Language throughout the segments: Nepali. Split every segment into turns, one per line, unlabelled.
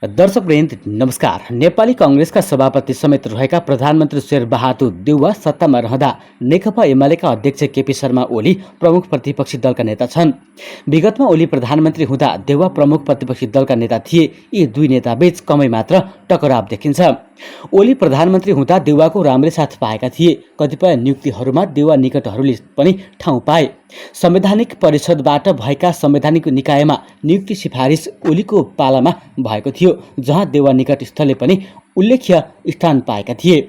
दर्शकवृन्द नमस्कार। नेपाली कांग्रेसका सभापति समेत रहेका प्रधानमन्त्री शेरबहादुर देउवा सत्तामा रहँदा नेकपा एमालेका अध्यक्ष केपी शर्मा ओली प्रमुख प्रतिपक्षी दलका नेता छन्। विगतमा ओली प्रधानमन्त्री हुँदा देउवा प्रमुख प्रतिपक्षी दलका नेता थिए। यी दुई नेताबीच कमै मात्र टकराव देखिन्छ। ओली प्रधानमन्त्री हुँदा देउवाको राम्रै साथ पाएका थिए। कतिपय नियुक्तिहरूमा देउवा निकटहरूले पनि ठाउँ पाए। संवैधानिक परिषदबाट भएका संवैधानिक निकायमा नियुक्ति सिफारिस ओलीको पालामा भएको थियो, जहाँ देउवा निकट स्थलले पनि उल्लेख्य स्थान पाएका थिए।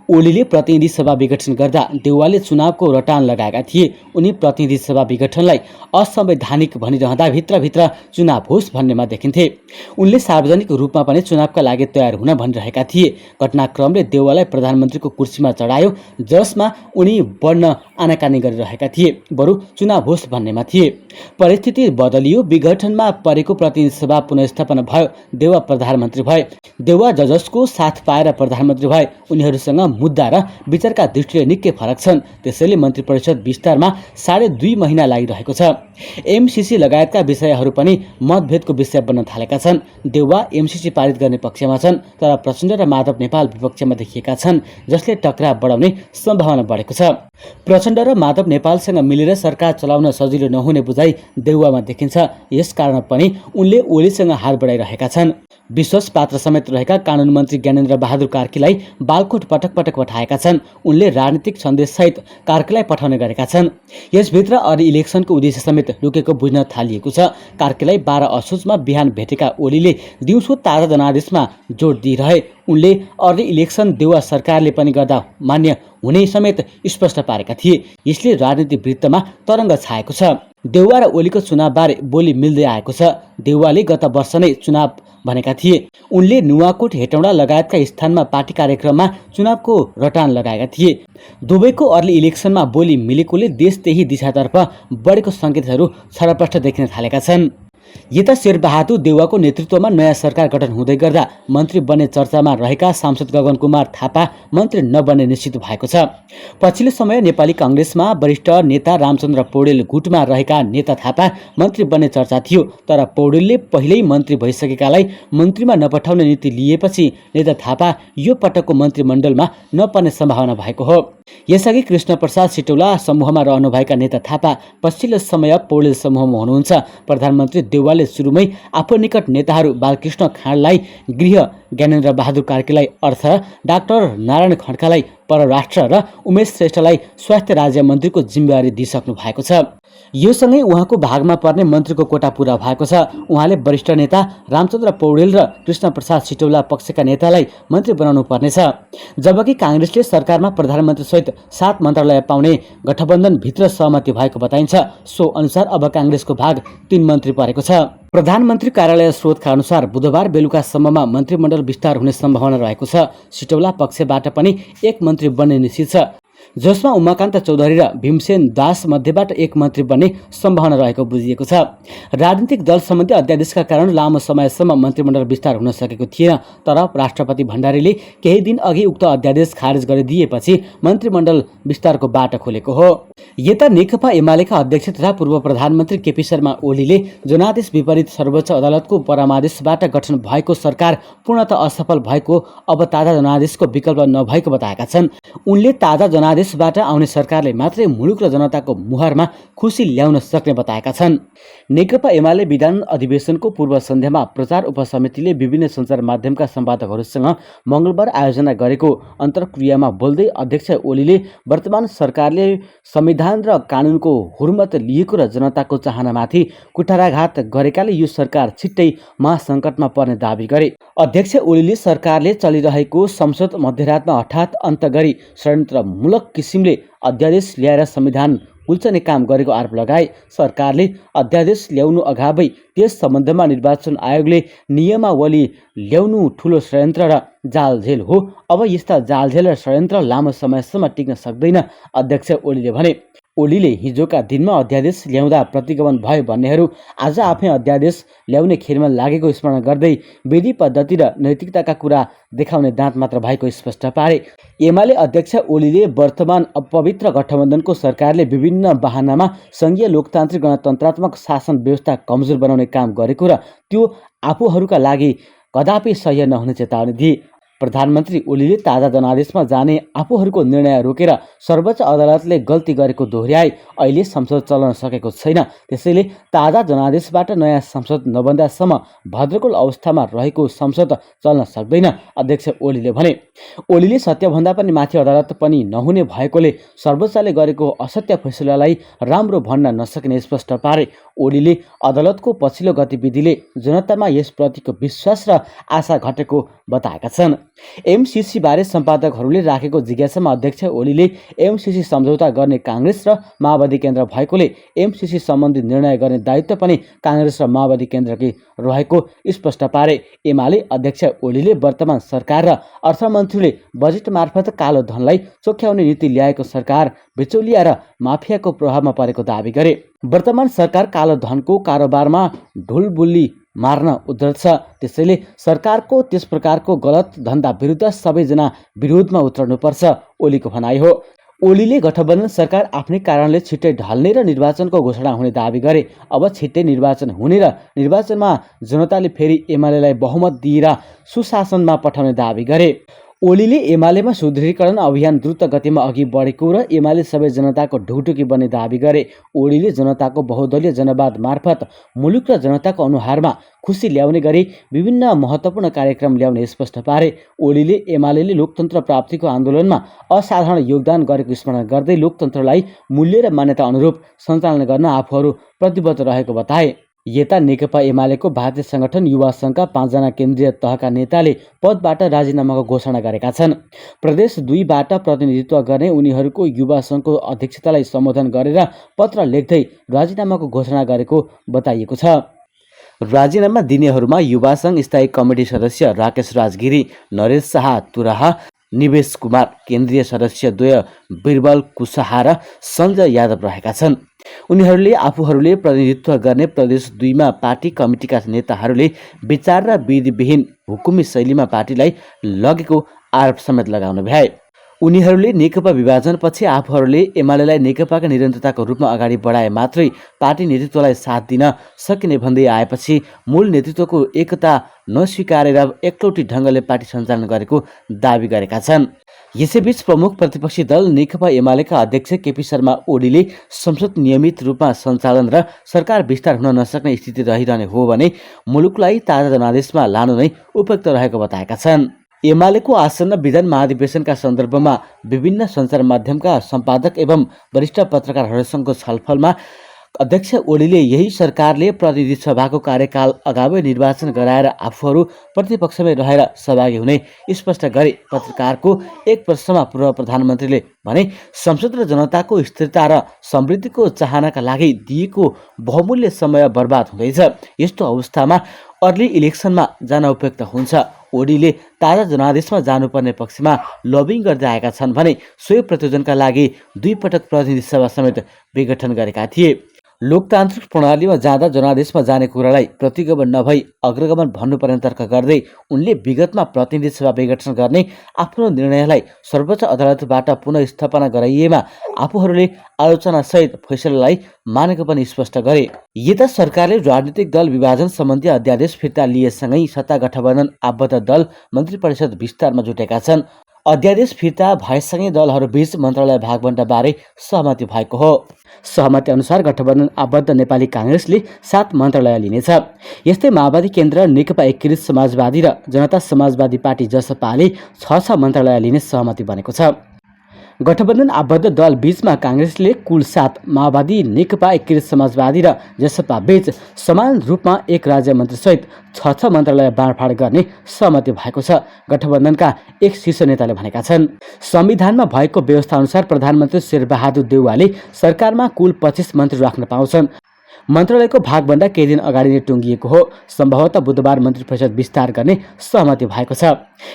ओलीले प्रतिनिधि सभा विघटन गर्दा देउवाले चुनावको रटान लगाएका थिए। उनी प्रतिनिधि सभा विघटनलाई असंवैधानिक भनिरहँदा भित्रभित्र चुनाव होस् भन्नेमा देखिन्थे। उनले सार्वजनिक रूपमा पनि चुनावका लागि तयार हुन भनिरहेका थिए। घटनाक्रमले देउवालाई प्रधानमन्त्रीको कुर्सीमा चढायो, जसमा उनी बढ्न आनाकानी गरिरहेका थिए, बरु चुनाव होस् भन्नेमा थिए। परिस्थिति बदलियो। विघटनमा परेको प्रतिनिधि सभा पुनर्स्थापना भयो। देउवा प्रधानमन्त्री भए। देउवा जसको साथ पाएर प्रधानमन्त्री भए, उनीहरूसँग मुद्दा र विचारका दृष्टिले निकै फरक छन्। त्यसैले मन्त्री परिषद विस्तारमा 2.5 महिना लागिरहेको छ। एमसीसी लगायतका विषयहरू पनि मतभेदको विषय बन्न थालेका छन्। देउवा एमसीसी पारित गर्ने पक्षमा छन्, तर प्रचण्ड र माधव नेपाल विपक्षमा देखिएका छन्, जसले टकराव बढाउने सम्भावना बढेको छ। प्रचण्ड र माधव नेपालसँग मिलेर सरकार चलाउन सजिलो नहुने बुझाइ देउवामा देखिन्छ। यसकारण पनि उनले ओलीसँग हात बढाइरहेका छन्। विश्वास पात्र समेत रहेका कानुन मन्त्री ज्ञानेन्द्र बहादुर कार्कीलाई बालकोट पटक पटक पठाएका छन्। उनले राजनीतिक सन्देशसहित कार्कीलाई पठाउने गरेका छन्। यसभित्र अरू इलेक्सनको उद्देश्य समेत लुकेको बुझ्न थालिएको छ। कार्कीलाई 12 असोजमा बिहान भेटेका ओलीले दिउँसो ताजा जनादेशमा जोड दिइरहे। उनले अर्ली इलेक्सन देउवा सरकारले पनि गर्दा मान्य हुने समेत स्पष्ट पारेका थिए। यसले राजनीति वृत्तमा तरङ्ग छाएको छ। देउवा र ओलीको चुनावबारे बोली मिल्दै आएको छ। देउवाले गत वर्ष नै चुनाव भनेका थिए। उनले नुवाकोट, हेटौँडा लगायतका स्थानमा पार्टी कार्यक्रममा चुनावको रटान लगाएका थिए। दुवैको अर्ली इलेक्सनमा बोली मिलेकोले देश त्यही दिशातर्फ बढेको सङ्केतहरू छरप्रष्ट देखिन थालेका छन्। यता शेरबहादुर देउवाको नेतृत्वमा नयाँ सरकार गठन हुँदै गर्दा मन्त्री बन्ने चर्चामा रहेका सांसद गगन कुमार थापा मन्त्री नबन्ने निश्चित भएको छ। पछिल्लो समय नेपाली कांग्रेसमा वरिष्ठ नेता रामचन्द्र पौडेल गुटमा रहेका नेता थापा मन्त्री बन्ने चर्चा थियो, तर पौडेलले पहिल्यै मन्त्री भइसकेकालाई मन्त्रीमा नपठाउने नीति लिएपछि नेता थापा यो पटकको मन्त्रीमण्डलमा नपर्ने सम्भावना भएको हो। यसअघि कृष्ण प्रसाद सिटौला समूहमा रहनुभएका नेता थापा पछिल्लो समय पौडेल समूहमा हुनुहुन्छ। प्रधानमन्त्री देउवाले सुरुमै आफू निकट नेताहरू बालकृष्ण खाँडलाई गृह, ज्ञानेन्द्र बहादुर कार्कीलाई अर्थ, डाक्टर नारायण खड्कालाई परराष्ट्र र उमेश श्रेष्ठलाई स्वास्थ्य राज्य मन्त्रीको जिम्मेवारी दिइसक्नु भएको छ। यो सँगै उहाँको भागमा पर्ने मन्त्रीको कोटा पूरा भएको छ। उहाँले वरिष्ठ नेता रामचन्द्र पौडेल र कृष्ण प्रसाद सिटौला पक्षका नेतालाई मन्त्री बनाउनु पर्नेछ। जबकि कांग्रेसले सरकारमा प्रधानमन्त्री सहित 7 मन्त्रालय पाउने गठबन्धनभित्र सहमति भएको बताइन्छ। सो अनुसार अब कांग्रेसको भाग 3 मन्त्री परेको छ। प्रधानमन्त्री कार्यालय स्रोतका अनुसार बुधबार बेलुकासम्ममा मन्त्रीमण्डल विस्तार हुने सम्भावना रहेको छ। सिटौला पक्षबाट पनि 1 मन्त्री बन्ने निश्चित छ, जसमा उमाकान्त चौधरी र भीमसेन दास मध्येबाट 1 मन्त्री बन्ने सम्भावना रहेको बुझिएको छ। राजनीतिक दल सम्बन्धी अध्यादेशका कारण लामो समयसम्म मन्त्रीमण्डल विस्तार हुन सकेको थिएन, तर राष्ट्रपति भण्डारीले केही दिन अघि उक्त अध्यादेश खारेज गरिदिएपछि मन्त्रीमण्डल विस्तारको बाटो खोलेको हो। यता नेकपा एमालेका अध्यक्ष तथा पूर्व प्रधानमन्त्री केपी शर्मा ओलीले जनादेश विपरीत सर्वोच्च अदालतको परामर्शबाट गठन भएको सरकार पूर्णतः असफल भएको, अब ताजा जनादेशको विकल्प नभएको बताएका छन्। उनले ताजा जनादेशबाट आउने सरकारले मात्रै मुलुक र जनताको मुहारमा खुसी ल्याउन सक्ने बताएका छन्। नेकपा एमाले विधान अधिवेशनको पूर्व सन्ध्यामा प्रचार उपसमितिले विभिन्न सञ्चार माध्यमका सम्पादकहरूसँग मङ्गलबार आयोजना गरेको अन्तर्क्रियामा बोल्दै अध्यक्ष ओलीले वर्तमान सरकारले संविधान र कानुनको हुर्मत लिएको र जनताको चाहनामाथि कुठाराघात गरेकाले यो सरकार छिट्टै महासङ्कटमा पर्ने दावी गरे। अध्यक्ष ओलीले सरकारले चलिरहेको संसद मध्यरातमा हठात अन्त गरी षड्यन्त्रमूलक किसिमले अध्यादेश ल्याएर संविधान कुल्चने काम गरेको आरोप लगाए। सरकारले अध्यादेश ल्याउनु अगावै त्यस सम्बन्धमा निर्वाचन आयोगले नियमावली ल्याउनु ठूलो षड्यन्त्र र जालझेल हो। अब यस्ता जालझेल र षड्यन्त्र लामो समयसम्म टिक्न सक्दैन, अध्यक्ष ओलीले भने। ओलीले हिजोका दिनमा अध्यादेश ल्याउँदा प्रतिगमन भयो भन्नेहरू आज आफै अध्यादेश ल्याउने खेलमा लागेको स्मरण गर्दै विधि पद्धति र नैतिकताका कुरा देखाउने दाँत मात्र भएको स्पष्ट पारे। एमाले अध्यक्ष ओलीले वर्तमान अपवित्र गठबन्धनको सरकारले विभिन्न बहानामा संघीय लोकतान्त्रिक गणतन्त्रात्मक शासन व्यवस्था कमजोर बनाउने काम गरेको र त्यो आफूहरूका लागि कदापि सह्य नहुने चेतावनी दिए। प्रधानमन्त्री ओलीले ताजा जनादेशमा जाने आफूहरूको निर्णय रोकेर सर्वोच्च अदालतले गल्ती गरेको दोहोर्याए। अहिले संसद चल्न सकेको छैन, त्यसैले ताजा जनादेशबाट नयाँ संसद नबन्दासम्म भद्रकोल अवस्थामा रहेको संसद चल्न सक्दैन, अध्यक्ष ओलीले भने। ओलीले सत्यभन्दा पनि माथि अदालत पनि नहुने भएकोले सर्वोच्चले गरेको असत्य फैसलालाई राम्रो भन्न नसकिने स्पष्ट पारे। ओलीले अदालतको पछिल्लो गतिविधिले जनतामा यसप्रतिको विश्वास र आशा घटेको बताएका छन्। एमसीसी बारे सम्पादकहरूले राखेको जिज्ञासामा अध्यक्ष ओलीले एमसीसी सम्झौता गर्ने काङ्ग्रेस र माओवादी केन्द्र भएकोले एमसीसी सम्बन्धी निर्णय गर्ने दायित्व पनि काङ्ग्रेस र माओवादी केन्द्रकै रहेको स्पष्ट पारे। एमाले अध्यक्ष ओलीले वर्तमान सरकार र अर्थमन्त्रीले बजेट मार्फत कालो धनलाई चोख्याउने नीति ल्याएको सरकार बिचौलिया र माफियाको प्रभावमा परेको दावी गरे। वर्तमान सरकार कालो धनको कारोबारमा ढुलबुल्ली मार्न उद्धत छ, त्यसैले सरकारको त्यस प्रकारको गलत धन्दा विरुद्ध सबैजना विरोधमा उत्रनुपर्छ, ओलीको भनाइ हो। ओलीले गठबन्धन सरकार आफ्नै कारणले छिट्टै ढल्ने र निर्वाचनको घोषणा हुने दावी गरे। अब छिट्टै निर्वाचन हुने र निर्वाचनमा जनताले फेरि एमालेलाई बहुमत दिएर सुशासनमा पठाउने दावी गरे। ओलीले एमालेमा सुदृढीकरण अभियान द्रुत गतिमा अघि बढेको र एमाले सबै जनताको ढुकढुकी बन्ने दावी गरे। ओलीले जनताको बहुदलीय जनवाद मार्फत मुलुक र जनताको अनुहारमा खुसी ल्याउने गरी विभिन्न महत्त्वपूर्ण कार्यक्रम ल्याउने स्पष्ट पारे। ओलीले एमालेले लोकतन्त्र प्राप्तिको आन्दोलनमा असाधारण योगदान गरेको स्मरण गर्दै लोकतन्त्रलाई मूल्य र मान्यता अनुरूप सञ्चालन गर्न आफूहरू प्रतिबद्ध रहेको बताए। यता नेकपा एमालेको भारतीय संगठन युवा सङ्घका 5 जना केन्द्रीय तहका नेताले पदबाट राजीनामाको घोषणा गरेका छन्। प्रदेश 2 बाट प्रतिनिधित्व गर्ने उनीहरूको युवा सङ्घको अध्यक्षतालाई सम्बोधन गरेर पत्र लेख्दै राजीनामाको घोषणा गरेको बताइएको छ। राजीनामा दिनेहरूमा युवा सङ्घ स्थायी कमिटी सदस्य राकेश राजगिरी, नरेश शाह तुराहा, निवेश कुमार, केन्द्रीय सदस्य द्वय बिरबल कुशवाहा र सञ्जय यादव रहेका छन्। उनीहरूले आफूहरूले प्रतिनिधित्व गर्ने प्रदेश 2 मा पार्टी कमिटीका नेताहरूले विचार र विधिविहीन हुकुमी शैलीमा पार्टीलाई लगेको आरोप समेत लगाउन भ्याए। उनीहरूले नेकपा विभाजनपछि आफूहरूले एमालेलाई नेकपाका निरन्तरताको रूपमा अगाडि बढाए मात्रै पार्टी नेतृत्वलाई साथ दिन सकिने भन्दै आएपछि मूल नेतृत्वको एकता नस्वीकारेर एकलौटी ढङ्गले पार्टी सञ्चालन गरेको दावी गरेका छन्। यसैबीच प्रमुख प्रतिपक्षी दल नेकपा एमालेका अध्यक्ष केपी शर्मा ओलीले संसद नियमित रूपमा सञ्चालन र सरकार विस्तार हुन नसक्ने स्थिति रहिरहने हो भने मुलुकलाई ताजा जनादेशमा लानु नै उपयुक्त रहेको बताएका छन्। एमालेको आसन्न विधान महाधिवेशनका सन्दर्भमा विभिन्न सञ्चार माध्यमका सम्पादक एवं वरिष्ठ पत्रकारहरूसँगको छलफलमा अध्यक्ष ओलीले यही सरकारले प्रतिनिधि सभाको कार्यकाल अगावै निर्वाचन गराएर आफूहरू प्रतिपक्षमै रहेर सहभागी हुने स्पष्ट गरे। पत्रकारको एक प्रश्नमा पूर्व प्रधानमन्त्रीले भने संसद र जनताको स्थिरता र समृद्धिको चाहनाका लागि दिएको बहुमूल्य समय बर्बाद हुँदैछ। यस्तो अवस्थामा अर्ली इलेक्सनमा जान उपयुक्त हुन्छ। ओलीले ताजा जनादेशमा जानुपर्ने पक्षमा लबिङ गर्दै आएका छन् भने सोही प्रतियोजनका लागि 2 पटक प्रतिनिधि सभा समेत विघटन गरेका थिए। लोकतान्त्रिक प्रणालीमा जाँदा जनादेशमा जाने कुरालाई प्रतिगमन नभई अग्रगमन भन्नुपर्ने तर्क गर्दै उनले विगतमा प्रतिनिधि सभा विघटन गर्ने आफ्नो निर्णयलाई सर्वोच्च अदालतबाट पुनः स्थापना गराइएमा आफूहरूले आलोचनासहित फैसलालाई मानेको पनि स्पष्ट गरे। यता सरकारले राजनीतिक दल विभाजन सम्बन्धी अध्यादेश फिर्ता लिएसँगै सत्ता गठबन्धन आबद्ध दल मन्त्री परिषद विस्तारमा जुटेका छन्। अध्यादेश फिर्ता भएसँगै दलहरूबीच मन्त्रालय भागबण्डा बारे सहमति भएको हो। सहमति अनुसार गठबन्धन आबद्ध नेपाली काङ्ग्रेसले 7 मन्त्रालय लिनेछ। यस्तै माओवादी केन्द्र, नेकपा एकीकृत समाजवादी र जनता समाजवादी पार्टी जसपाले 6 मन्त्रालय लिने सहमति बनेको छ। गठबन्धन आबद्ध दल बीचमा काङ्ग्रेसले कुल 7, माओवादी, नेकपा एकीकृत समाजवादी र जसपा बीच समान रूपमा 1 राज्य मन्त्रीसहित 6 मन्त्रालय बाँडफाँड गर्ने सहमति भएको छ, गठबन्धनका एक शीर्ष नेताले भनेका छन्। संविधानमा भएको व्यवस्था अनुसार प्रधानमन्त्री शेरबहादुर देउवाले सरकारमा कुल 25 मन्त्री राख्न पाउँछन्। मन्त्रालयको भागभन्दा केही दिन अगाडि नै टुङ्गिएको हो। सम्भवतः बुधबार मन्त्री परिषद विस्तार गर्ने सहमति भएको छ।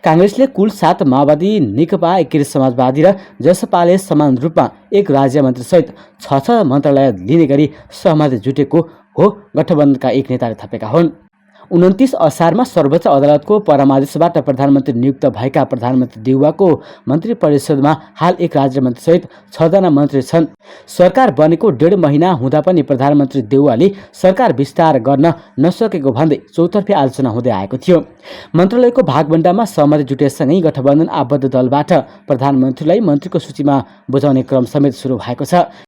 काङ्ग्रेसले कुल 7, माओवादी, नेकपा एकीकृत समाजवादी र जसपाले समान रूपमा 1 राज्य मन्त्रीसहित 6 मन्त्रालय लिने गरी सहमति जुटेको हो, गठबन्धनका एक नेताले थपेका हुन्। 29 असारमा सर्वोच्च अदालतको परामर्शबाट प्रधानमन्त्री नियुक्त भएका प्रधानमन्त्री देउवाको मन्त्री परिषदमा हाल एक राज्यमन्त्रीसहित 6 जना मन्त्री छन्। सरकार बनेको 1.5 महिना हुँदा पनि प्रधानमन्त्री देउवाले सरकार विस्तार गर्न नसकेको भन्दै चौतर्फी आलोचना हुँदै आएको थियो। मन्त्रालयको भागभण्डामा सहमति जुटेसँगै गठबन्धन आबद्ध दलबाट प्रधानमन्त्रीलाई मन्त्रीको सूचीमा बुझाउने क्रम समेत सुरु भएको छ।